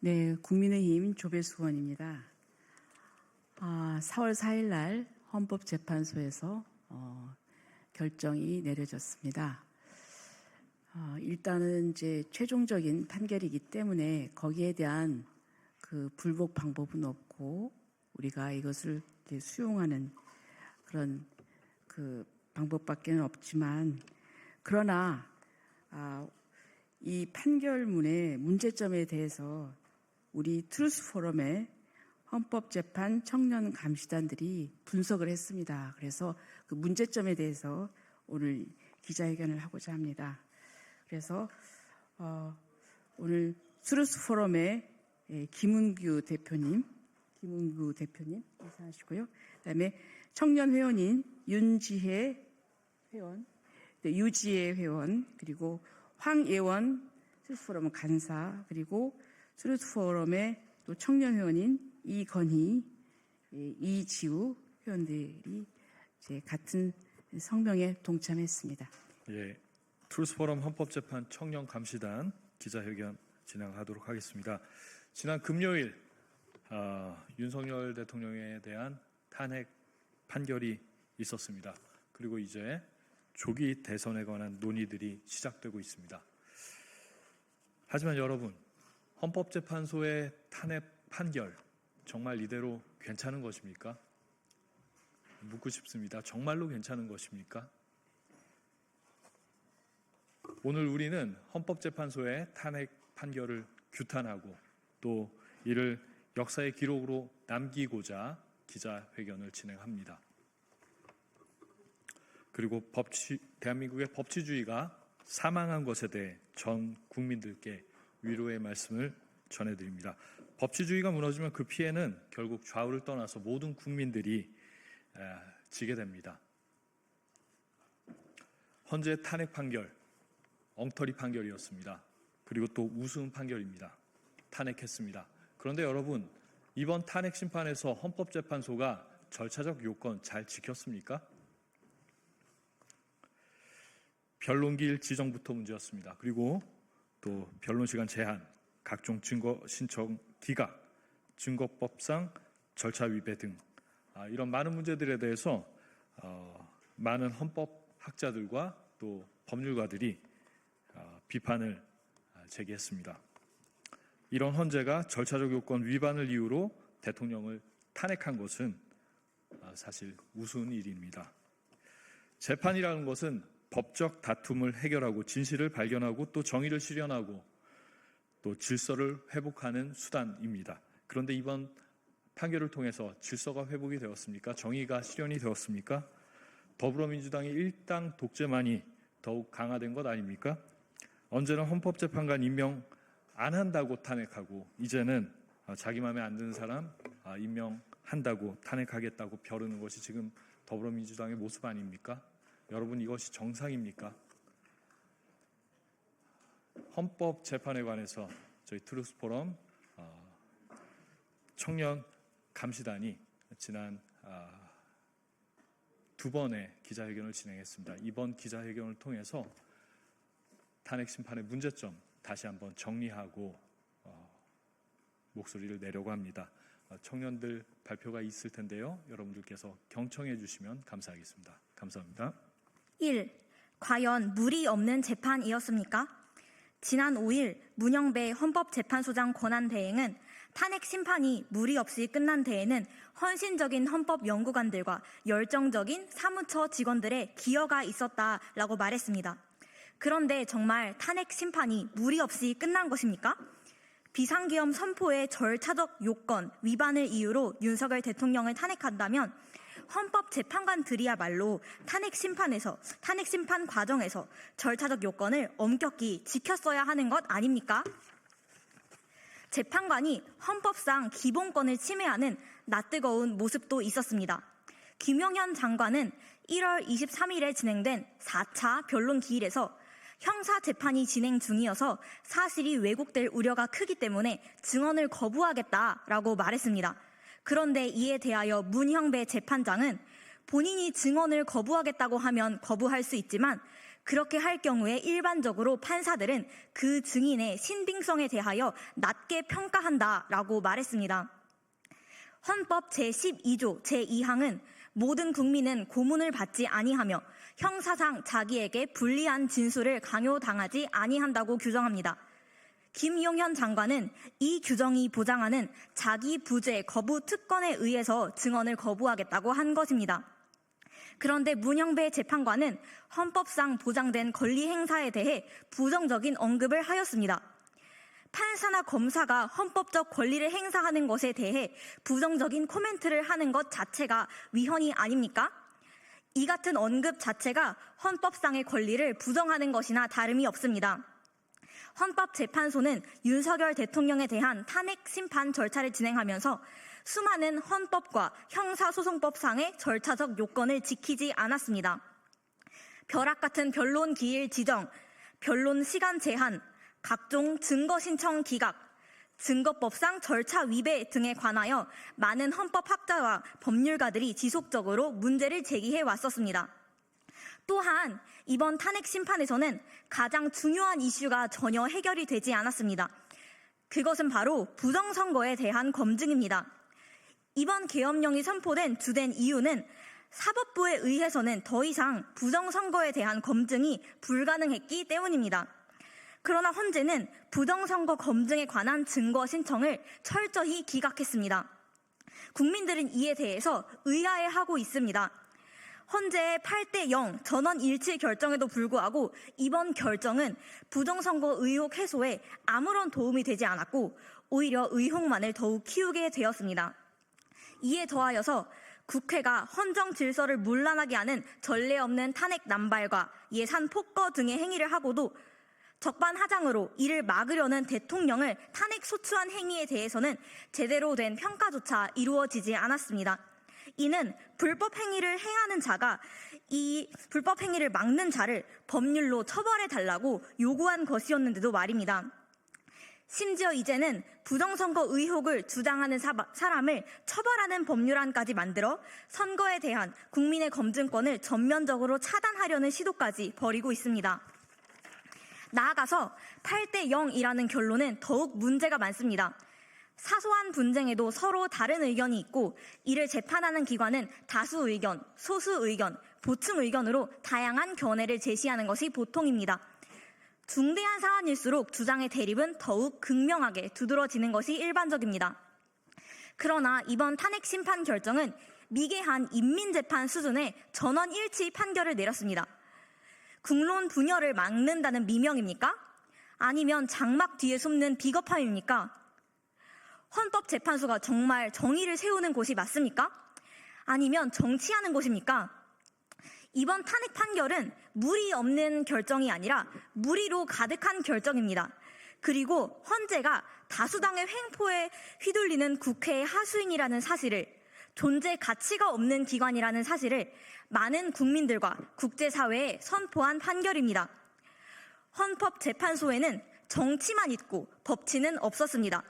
네, 국민의힘 조배수 의원입니다. 4월 4일 날 헌법재판소에서 결정이 내려졌습니다. 일단은 이제 최종적인 판결이기 때문에 거기에 대한 그 불복 방법은 없고 우리가 이것을 이제 수용하는 그런 그 방법밖에는 없지만, 그러나 이 판결문의 문제점에 대해서 우리 트루스 포럼의 헌법재판 청년 감시단들이 분석을 했습니다. 그래서 그 문제점에 대해서 오늘 기자회견을 하고자 합니다. 그래서 오늘 트루스 포럼의 김은규 대표님 인사하시고요. 그다음에 청년 회원인 윤지혜 회원, 유지혜 회원, 그리고 황예원 트루스 포럼 간사, 그리고 트루스 포럼의 또 청년 회원인 이건희, 이지우 회원들이 이제 같은 성명에 동참했습니다. 예, 트루스 포럼 헌법재판 청년 감시단 기자회견 진행하도록 하겠습니다. 지난 금요일 윤석열 대통령에 대한 탄핵 판결이 있었습니다. 그리고 이제 조기 대선에 관한 논의들이 시작되고 있습니다. 하지만 여러분, 헌법재판소의 탄핵 판결 정말 이대로 괜찮은 것입니까? 묻고 싶습니다. 정말로 괜찮은 것입니까? 오늘 우리는 헌법재판소의 탄핵 판결을 규탄하고 또 이를 역사의 기록으로 남기고자 기자회견을 진행합니다. 그리고 대한민국의 법치주의가 사망한 것에 대해 전 국민들께 위로의 말씀을 전해드립니다. 법치주의가 무너지면 그 피해는 결국 좌우를 떠나서 모든 국민들이 지게 됩니다. 헌재 탄핵 판결, 엉터리 판결이었습니다. 그리고 또 우스운 판결입니다. 탄핵했습니다. 그런데 여러분, 이번 탄핵 심판에서 헌법재판소가 절차적 요건 잘 지켰습니까? 변론기일 지정부터 문제였습니다. 그리고 또 변론시간 제한, 각종 증거 신청 기각, 증거법상 절차 위배 등 이런 많은 문제들에 대해서 많은 헌법학자들과 또 법률가들이 비판을 제기했습니다. 이런 헌재가 절차적 요건 위반을 이유로 대통령을 탄핵한 것은 사실 우스운 일입니다. 재판이라는 것은 법적 다툼을 해결하고 진실을 발견하고 또 정의를 실현하고 또 질서를 회복하는 수단입니다. 그런데 이번 판결을 통해서 질서가 회복이 되었습니까? 정의가 실현이 되었습니까? 더불어민주당의 일당 독재만이 더욱 강화된 것 아닙니까? 언제나 헌법재판관 임명 안 한다고 탄핵하고 이제는 자기 마음에 안 드는 사람 임명한다고 탄핵하겠다고 벼르는 것이 지금 더불어민주당의 모습 아닙니까? 여러분, 이것이 정상입니까? 헌법재판에 관해서 저희 트루스 포럼 청년 감시단이 지난 2번의 기자회견을 진행했습니다. 이번 기자회견을 통해서 탄핵 심판의 문제점 다시 한번 정리하고 목소리를 내려고 합니다. 청년들 발표가 있을 텐데요. 여러분들께서 경청해 주시면 감사하겠습니다. 감사합니다. 1. 과연 무리 없는 재판이었습니까? 지난 5일 문영배 헌법재판소장 권한대행은 탄핵 심판이 무리 없이 끝난 데에는 헌신적인 헌법연구관들과 열정적인 사무처 직원들의 기여가 있었다라고 말했습니다. 그런데 정말 탄핵 심판이 무리 없이 끝난 것입니까? 비상계엄 선포의 절차적 요건 위반을 이유로 윤석열 대통령을 탄핵한다면 헌법재판관들이야말로 탄핵 심판 과정에서 절차적 요건을 엄격히 지켰어야 하는 것 아닙니까? 재판관이 헌법상 기본권을 침해하는 낯뜨거운 모습도 있었습니다. 김용현 장관은 1월 23일에 진행된 4차 변론기일에서 형사재판이 진행 중이어서 사실이 왜곡될 우려가 크기 때문에 증언을 거부하겠다라고 말했습니다. 그런데 이에 대하여 문형배 재판장은 본인이 증언을 거부하겠다고 하면 거부할 수 있지만 그렇게 할 경우에 일반적으로 판사들은 그 증인의 신빙성에 대하여 낮게 평가한다라고 말했습니다. 헌법 제12조 제2항은 모든 국민은 고문을 받지 아니하며 형사상 자기에게 불리한 진술을 강요당하지 아니한다고 규정합니다. 김용현 장관은 이 규정이 보장하는 자기 부재 거부 특권에 의해서 증언을 거부하겠다고 한 것입니다. 그런데 문영배 재판관은 헌법상 보장된 권리 행사에 대해 부정적인 언급을 하였습니다. 판사나 검사가 헌법적 권리를 행사하는 것에 대해 부정적인 코멘트를 하는 것 자체가 위헌이 아닙니까? 이 같은 언급 자체가 헌법상의 권리를 부정하는 것이나 다름이 없습니다. 헌법재판소는 윤석열 대통령에 대한 탄핵 심판 절차를 진행하면서 수많은 헌법과 형사소송법상의 절차적 요건을 지키지 않았습니다. 벼락 같은 변론 기일 지정, 변론 시간 제한, 각종 증거 신청 기각, 증거법상 절차 위배 등에 관하여 많은 헌법학자와 법률가들이 지속적으로 문제를 제기해 왔었습니다. 또한 이번 탄핵 심판에서는 가장 중요한 이슈가 전혀 해결이 되지 않았습니다. 그것은 바로 부정선거에 대한 검증입니다. 이번 계엄령이 선포된 주된 이유는 사법부에 의해서는 더 이상 부정선거에 대한 검증이 불가능했기 때문입니다. 그러나 헌재는 부정선거 검증에 관한 증거 신청을 철저히 기각했습니다. 국민들은 이에 대해서 의아해하고 있습니다. 헌재의 8대0 전원 일치 결정에도 불구하고 이번 결정은 부정선거 의혹 해소에 아무런 도움이 되지 않았고 오히려 의혹만을 더욱 키우게 되었습니다. 이에 더하여서 국회가 헌정 질서를 문란하게 하는 전례 없는 탄핵 남발과 예산 폭거 등의 행위를 하고도 적반하장으로 이를 막으려는 대통령을 탄핵 소추한 행위에 대해서는 제대로 된 평가조차 이루어지지 않았습니다. 이는 불법 행위를 행하는 자가 이 불법 행위를 막는 자를 법률로 처벌해달라고 요구한 것이었는데도 말입니다. 심지어 이제는 부정선거 의혹을 주장하는 사람을 처벌하는 법률안까지 만들어 선거에 대한 국민의 검증권을 전면적으로 차단하려는 시도까지 벌이고 있습니다. 나아가서 8대0이라는 결론은 더욱 문제가 많습니다. 사소한 분쟁에도 서로 다른 의견이 있고 이를 재판하는 기관은 다수 의견, 소수 의견, 보충 의견으로 다양한 견해를 제시하는 것이 보통입니다. 중대한 사안일수록 주장의 대립은 더욱 극명하게 두드러지는 것이 일반적입니다. 그러나 이번 탄핵 심판 결정은 미개한 인민재판 수준의 전원 일치 판결을 내렸습니다. 국론 분열을 막는다는 미명입니까? 아니면 장막 뒤에 숨는 비겁함입니까? 헌법재판소가 정말 정의를 세우는 곳이 맞습니까? 아니면 정치하는 곳입니까? 이번 탄핵 판결은 무리 없는 결정이 아니라 무리로 가득한 결정입니다. 그리고 헌재가 다수당의 횡포에 휘둘리는 국회의 하수인이라는 사실을, 존재 가치가 없는 기관이라는 사실을 많은 국민들과 국제사회에 선포한 판결입니다. 헌법재판소에는 정치만 있고 법치는 없었습니다.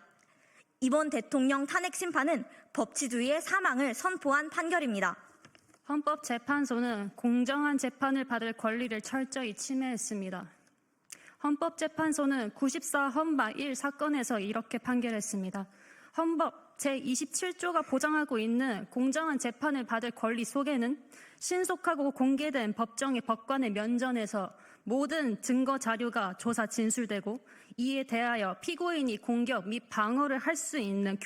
이번 대통령 탄핵 심판은 법치주의의 사망을 선포한 판결입니다. 헌법재판소는 공정한 재판을 받을 권리를 철저히 침해했습니다. 헌법재판소는 94 헌마 1 사건에서 이렇게 판결했습니다. 헌법 제27조가 보장하고 있는 공정한 재판을 받을 권리 속에는 신속하고 공개된 법정의 법관의 면전에서 모든 증거 자료가 조사 진술되고 이에 대하여 피고인이 공격 및 방어를 할 수 있는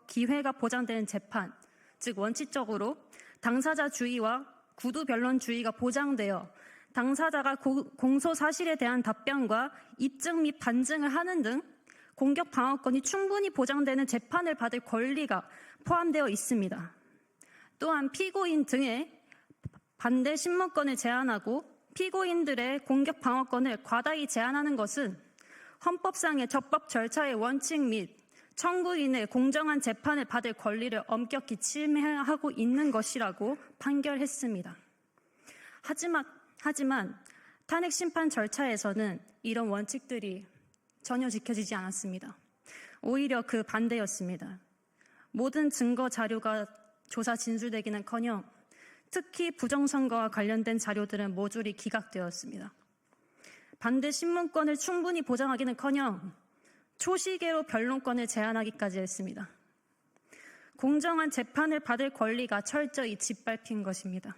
기회가 보장되는 재판, 즉 원칙적으로 당사자주의와 구두변론주의가 보장되어 당사자가 공소 사실에 대한 답변과 입증 및 반증을 하는 등 공격 방어권이 충분히 보장되는 재판을 받을 권리가 포함되어 있습니다. 또한 피고인 등의 반대 신문권을 제한하고 피고인들의 공격 방어권을 과다히 제한하는 것은 헌법상의 적법 절차의 원칙 및 청구인의 공정한 재판을 받을 권리를 엄격히 침해하고 있는 것이라고 판결했습니다. 하지만 탄핵 심판 절차에서는 이런 원칙들이 전혀 지켜지지 않았습니다. 오히려 그 반대였습니다. 모든 증거 자료가 조사 진술되기는커녕 특히 부정선거와 관련된 자료들은 모조리 기각되었습니다. 반대 신문권을 충분히 보장하기는커녕 초시계로 변론권을 제한하기까지 했습니다. 공정한 재판을 받을 권리가 철저히 짓밟힌 것입니다.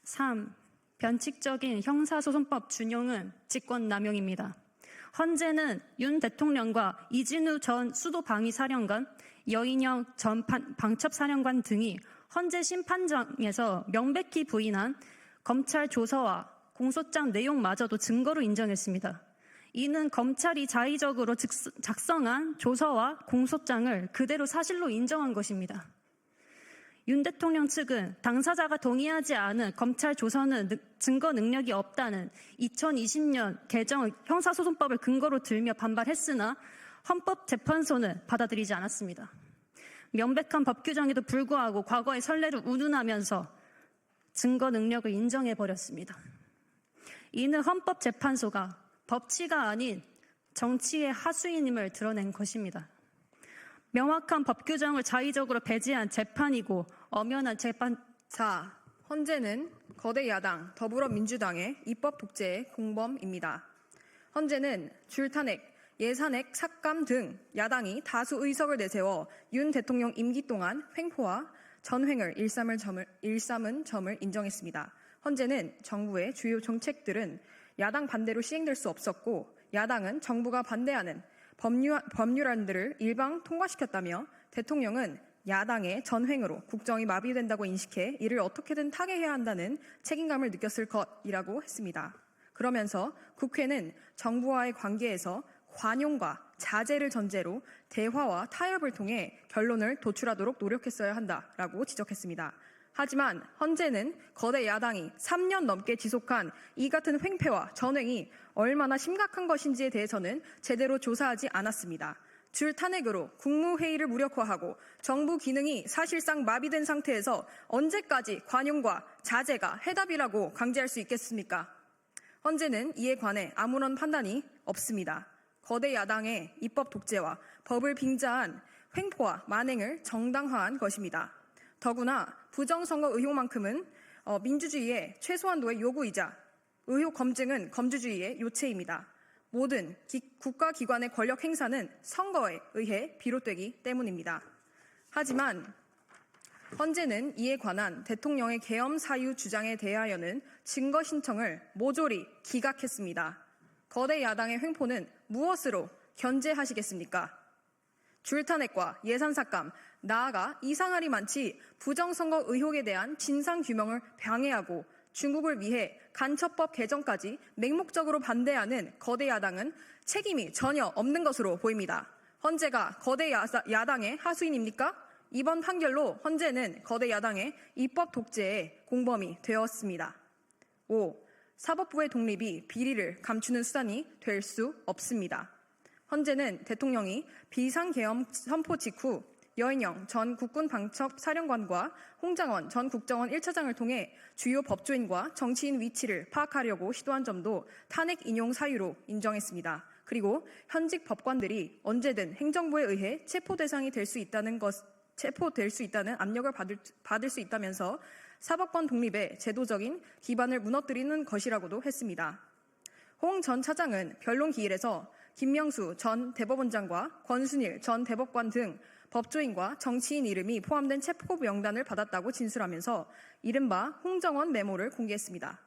3. 변칙적인 형사소송법 준용은 직권남용입니다. 헌재는 윤 대통령과 이진우 전 수도방위사령관, 여인영 전 방첩사령관 등이 헌재 심판장에서 명백히 부인한 검찰 조서와 공소장 내용마저도 증거로 인정했습니다. 이는 검찰이 자의적으로 작성한 조서와 공소장을 그대로 사실로 인정한 것입니다. 윤 대통령 측은 당사자가 동의하지 않은 검찰 조서는 증거 능력이 없다는 2020년 개정 형사소송법을 근거로 들며 반발했으나 헌법재판소는 받아들이지 않았습니다. 명백한 법 규정에도 불구하고 과거의 선례를 운운하면서 증거 능력을 인정해버렸습니다. 이는 헌법재판소가 법치가 아닌 정치의 하수인임을 드러낸 것입니다. 명확한 법 규정을 자의적으로 배제한 재판이고 엄연한 재판. 자, 헌재는 거대 야당 더불어민주당의 입법 독재의 공범입니다. 헌재는 줄탄핵, 예산핵, 삭감 등 야당이 다수 의석을 내세워 윤 대통령 임기 동안 횡포와 전횡을 일삼은 점을 인정했습니다. 헌재는 정부의 주요 정책들은 야당 반대로 시행될 수 없었고 야당은 정부가 반대하는 법률안들을 일방 통과시켰다며 대통령은 야당의 전횡으로 국정이 마비된다고 인식해 이를 어떻게든 타개해야 한다는 책임감을 느꼈을 것이라고 했습니다. 그러면서 국회는 정부와의 관계에서 관용과 자제를 전제로 대화와 타협을 통해 결론을 도출하도록 노력했어야 한다라고 지적했습니다. 하지만 헌재는 거대 야당이 3년 넘게 지속한 이 같은 횡패와 전횡이 얼마나 심각한 것인지에 대해서는 제대로 조사하지 않았습니다. 줄 탄핵으로 국무회의를 무력화하고 정부 기능이 사실상 마비된 상태에서 언제까지 관용과 자제가 해답이라고 강제할 수 있겠습니까? 헌재는 이에 관해 아무런 판단이 없습니다. 거대 야당의 입법 독재와 법을 빙자한 횡포와 만행을 정당화한 것입니다. 더구나 부정선거 의혹만큼은 민주주의의 최소한도의 요구이자 의혹 검증은 검주주의의 요체입니다. 모든 국가기관의 권력 행사는 선거에 의해 비롯되기 때문입니다. 하지만 헌재는 이에 관한 대통령의 계엄 사유 주장에 대하여는 증거 신청을 모조리 기각했습니다. 거대 야당의 횡포는 무엇으로 견제하시겠습니까? 줄탄핵과 예산삭감, 나아가 이상할이 많지 부정선거 의혹에 대한 진상규명을 방해하고 중국을 위해 간첩법 개정까지 맹목적으로 반대하는 거대 야당은 책임이 전혀 없는 것으로 보입니다. 헌재가 거대 야당의 하수인입니까? 이번 판결로 헌재는 거대 야당의 입법 독재의 공범이 되었습니다. 5. 사법부의 독립이 비리를 감추는 수단이 될 수 없습니다. 헌재는 대통령이 비상계엄 선포 직후 여인영 전 국군방첩사령관과 홍장원 전 국정원 1차장을 통해 주요 법조인과 정치인 위치를 파악하려고 시도한 점도 탄핵 인용 사유로 인정했습니다. 그리고 현직 법관들이 언제든 행정부에 의해 체포될 수 있다는 압력을 받을 수 있다면서 사법권 독립의 제도적인 기반을 무너뜨리는 것이라고도 했습니다. 홍 전 차장은 변론 기일에서 김명수 전 대법원장과 권순일 전 대법관 등 법조인과 정치인 이름이 포함된 체포 명단을 받았다고 진술하면서 이른바 홍정원 메모를 공개했습니다.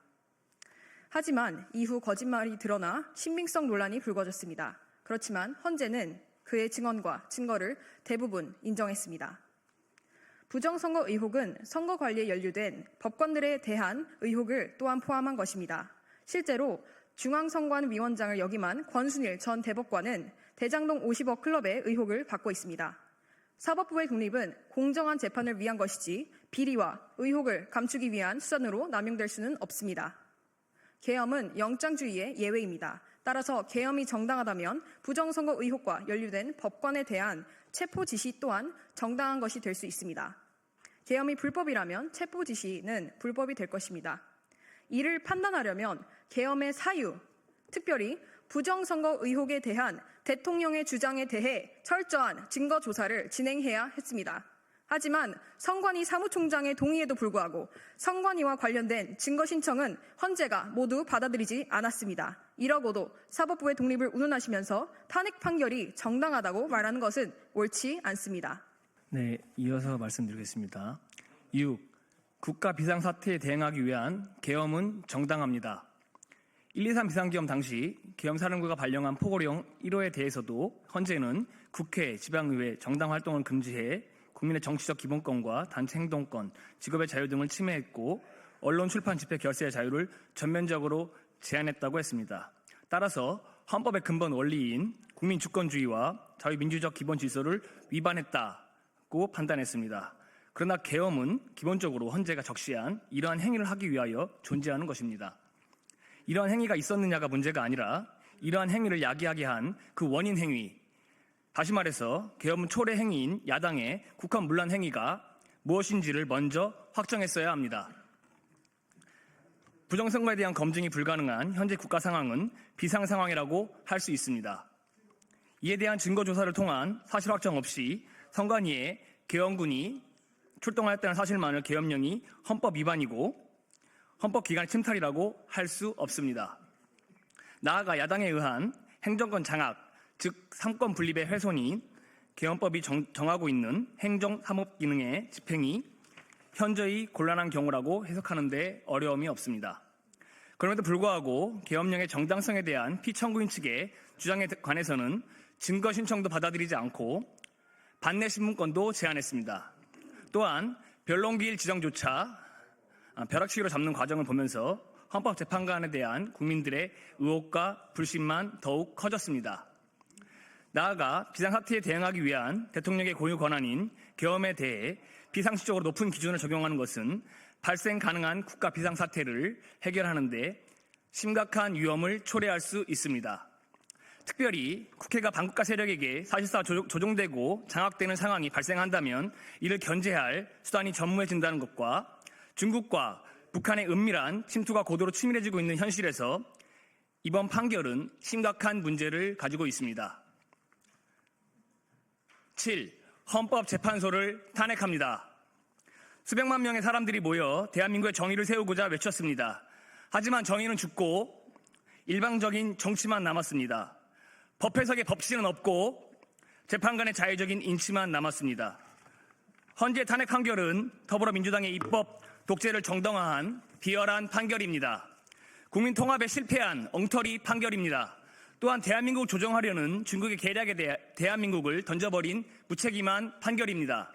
하지만 이후 거짓말이 드러나 신빙성 논란이 불거졌습니다. 그렇지만 헌재는 그의 증언과 증거를 대부분 인정했습니다. 부정선거 의혹은 선거 관리에 연루된 법관들에 대한 의혹을 또한 포함한 것입니다. 실제로 중앙선관위원장을 역임한 권순일 전 대법관은 대장동 50억 클럽의 의혹을 받고 있습니다. 사법부의 독립은 공정한 재판을 위한 것이지 비리와 의혹을 감추기 위한 수단으로 남용될 수는 없습니다. 계엄은 영장주의의 예외입니다. 따라서 계엄이 정당하다면 부정선거 의혹과 연루된 법관에 대한 체포 지시 또한 정당한 것이 될 수 있습니다. 계엄이 불법이라면 체포 지시는 불법이 될 것입니다. 이를 판단하려면 계엄의 사유, 특별히 부정선거 의혹에 대한 대통령의 주장에 대해 철저한 증거 조사를 진행해야 했습니다. 하지만 선관위 사무총장의 동의에도 불구하고 선관위와 관련된 증거 신청은 헌재가 모두 받아들이지 않았습니다. 이러고도 사법부의 독립을 운운하시면서 탄핵 판결이 정당하다고 말하는 것은 옳지 않습니다. 네, 이어서 말씀드리겠습니다. 6. 국가 비상사태에 대응하기 위한 계엄은 정당합니다. 123 비상계엄 당시 계엄사령부가 발령한 포고령 1호에 대해서도 헌재는 국회, 지방의회 정당 활동을 금지해 국민의 정치적 기본권과 단체 행동권, 직업의 자유 등을 침해했고 언론, 출판, 집회, 결세의 자유를 전면적으로 제한했다고 했습니다. 따라서 헌법의 근본 원리인 국민 주권주의와 자유민주적 기본 질서를 위반했다고 판단했습니다. 그러나 계엄은 기본적으로 헌재가 적시한 이러한 행위를 하기 위하여 존재하는 것입니다. 이러한 행위가 있었느냐가 문제가 아니라 이러한 행위를 야기하게 한 그 원인 행위, 다시 말해서 계엄 초래 행위인 야당의 국헌 문란 행위가 무엇인지를 먼저 확정했어야 합니다. 부정선거에 대한 검증이 불가능한 현재 국가 상황은 비상 상황이라고 할 수 있습니다. 이에 대한 증거 조사를 통한 사실 확정 없이 선관위에 계엄군이 출동하였다는 사실만을 계엄령이 헌법 위반이고 헌법 기관의 침탈이라고 할 수 없습니다. 나아가 야당에 의한 행정권 장악, 즉 삼권 분립의 훼손이 계엄법이 정하고 있는 행정 사법 기능의 집행이 현저히 곤란한 경우라고 해석하는 데 어려움이 없습니다. 그럼에도 불구하고 계엄령의 정당성에 대한 피청구인 측의 주장에 관해서는 증거 신청도 받아들이지 않고 반내 신문권도 제한했습니다. 또한 변론기일 지정조차 벼락치기로 잡는 과정을 보면서 헌법재판관에 대한 국민들의 의혹과 불신만 더욱 커졌습니다. 나아가 비상사태에 대응하기 위한 대통령의 고유 권한인 계엄에 대해 비상식적으로 높은 기준을 적용하는 것은 발생 가능한 국가 비상사태를 해결하는 데 심각한 위험을 초래할 수 있습니다. 특별히 국회가 반국가 세력에게 사실상 조종되고 장악되는 상황이 발생한다면 이를 견제할 수단이 전무해진다는 것과 중국과 북한의 은밀한 침투가 고도로 치밀해지고 있는 현실에서 이번 판결은 심각한 문제를 가지고 있습니다. 7. 헌법재판소를 탄핵합니다. 수백만 명의 사람들이 모여 대한민국의 정의를 세우고자 외쳤습니다. 하지만 정의는 죽고 일방적인 정치만 남았습니다. 법 해석의 법치는 없고 재판관의 자유적인 인치만 남았습니다. 헌재 탄핵 판결은 더불어민주당의 입법 독재를 정당화한 비열한 판결입니다. 국민 통합에 실패한 엉터리 판결입니다. 또한 대한민국을 조정하려는 중국의 계략에 대해 대한민국을 던져버린 무책임한 판결입니다.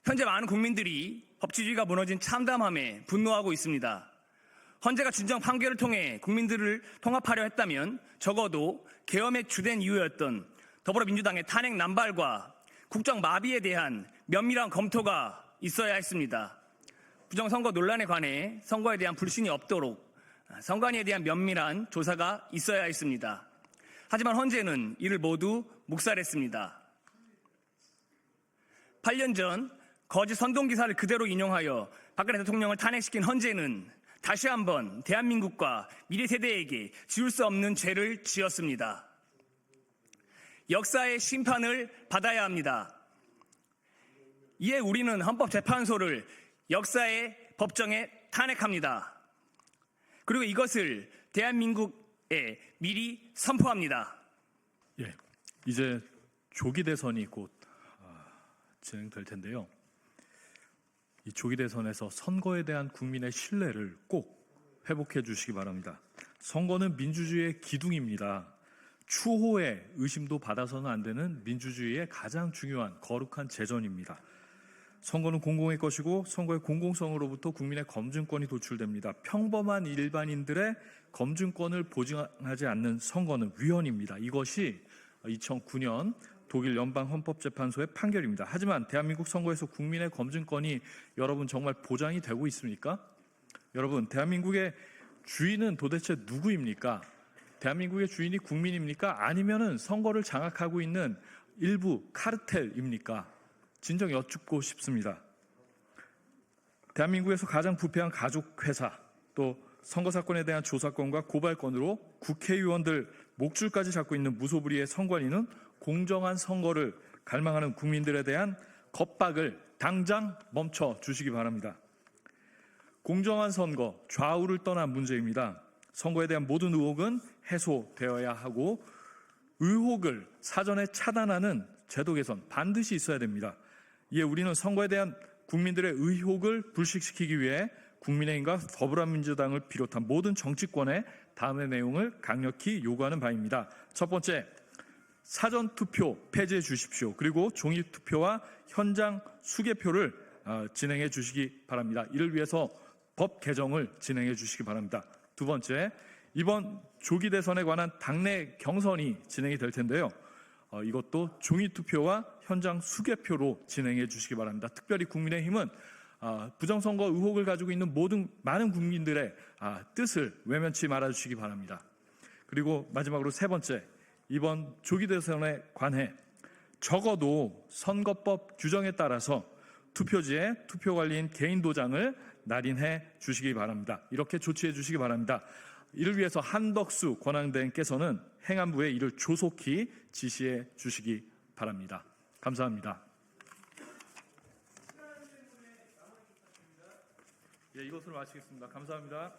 현재 많은 국민들이 법치주의가 무너진 참담함에 분노하고 있습니다. 헌재가 진정 판결을 통해 국민들을 통합하려 했다면 적어도 계엄의 주된 이유였던 더불어민주당의 탄핵 남발과 국정 마비에 대한 면밀한 검토가 있어야 했습니다. 부정선거 논란에 관해 선거에 대한 불신이 없도록 선관위에 대한 면밀한 조사가 있어야 했습니다. 하지만 헌재는 이를 모두 묵살했습니다. 8년 전 거짓 선동기사를 그대로 인용하여 박근혜 대통령을 탄핵시킨 헌재는 다시 한번 대한민국과 미래 세대에게 지울 수 없는 죄를 지었습니다. 역사의 심판을 받아야 합니다. 이에 우리는 헌법재판소를 역사의 법정에 탄핵합니다. 그리고 이것을 대한민국에 미리 선포합니다. 예, 이제 조기 대선이 곧 진행될 텐데요. 이 조기 대선에서 선거에 대한 국민의 신뢰를 꼭 회복해 주시기 바랍니다. 선거는 민주주의의 기둥입니다. 추호의 의심도 받아서는 안 되는 민주주의의 가장 중요한 거룩한 재전입니다. 선거는 공공의 것이고 선거의 공공성으로부터 국민의 검증권이 도출됩니다. 평범한 일반인들의 검증권을 보장하지 않는 선거는 위헌입니다. 이것이 2009년 독일 연방헌법재판소의 판결입니다. 하지만 대한민국 선거에서 국민의 검증권이 여러분 정말 보장이 되고 있습니까? 여러분, 대한민국의 주인은 도대체 누구입니까? 대한민국의 주인이 국민입니까? 아니면은 선거를 장악하고 있는 일부 카르텔입니까? 진정 여쭙고 싶습니다. 대한민국에서 가장 부패한 가족회사, 또 선거사건에 대한 조사권과 고발권으로 국회의원들 목줄까지 잡고 있는 무소불위의 선관위는 공정한 선거를 갈망하는 국민들에 대한 겁박을 당장 멈춰 주시기 바랍니다. 공정한 선거, 좌우를 떠난 문제입니다. 선거에 대한 모든 의혹은 해소되어야 하고 의혹을 사전에 차단하는 제도 개선 반드시 있어야 됩니다. 이에 우리는 선거에 대한 국민들의 의혹을 불식시키기 위해 국민의힘과 더불어민주당을 비롯한 모든 정치권에 다음의 내용을 강력히 요구하는 바입니다. 첫 번째, 사전투표 폐지해 주십시오. 그리고 종이투표와 현장 수개표를 진행해 주시기 바랍니다. 이를 위해서 법 개정을 진행해 주시기 바랍니다. 두 번째, 이번 조기 대선에 관한 당내 경선이 진행이 될 텐데요. 이것도 종이투표와 현장 수개표로 진행해 주시기 바랍니다. 특별히 국민의힘은 부정선거 의혹을 가지고 있는 많은 국민들의 뜻을 외면치 말아주시기 바랍니다. 그리고 마지막으로 세 번째, 이번 조기 대선에 관해 적어도 선거법 규정에 따라서 투표지에 투표관리인 개인 도장을 날인해 주시기 바랍니다. 이렇게 조치해 주시기 바랍니다. 이를 위해서 한덕수 권한대행께서는 행안부에 이를 조속히 지시해 주시기 바랍니다. 감사합니다. 이것으로 마치겠습니다. 감사합니다.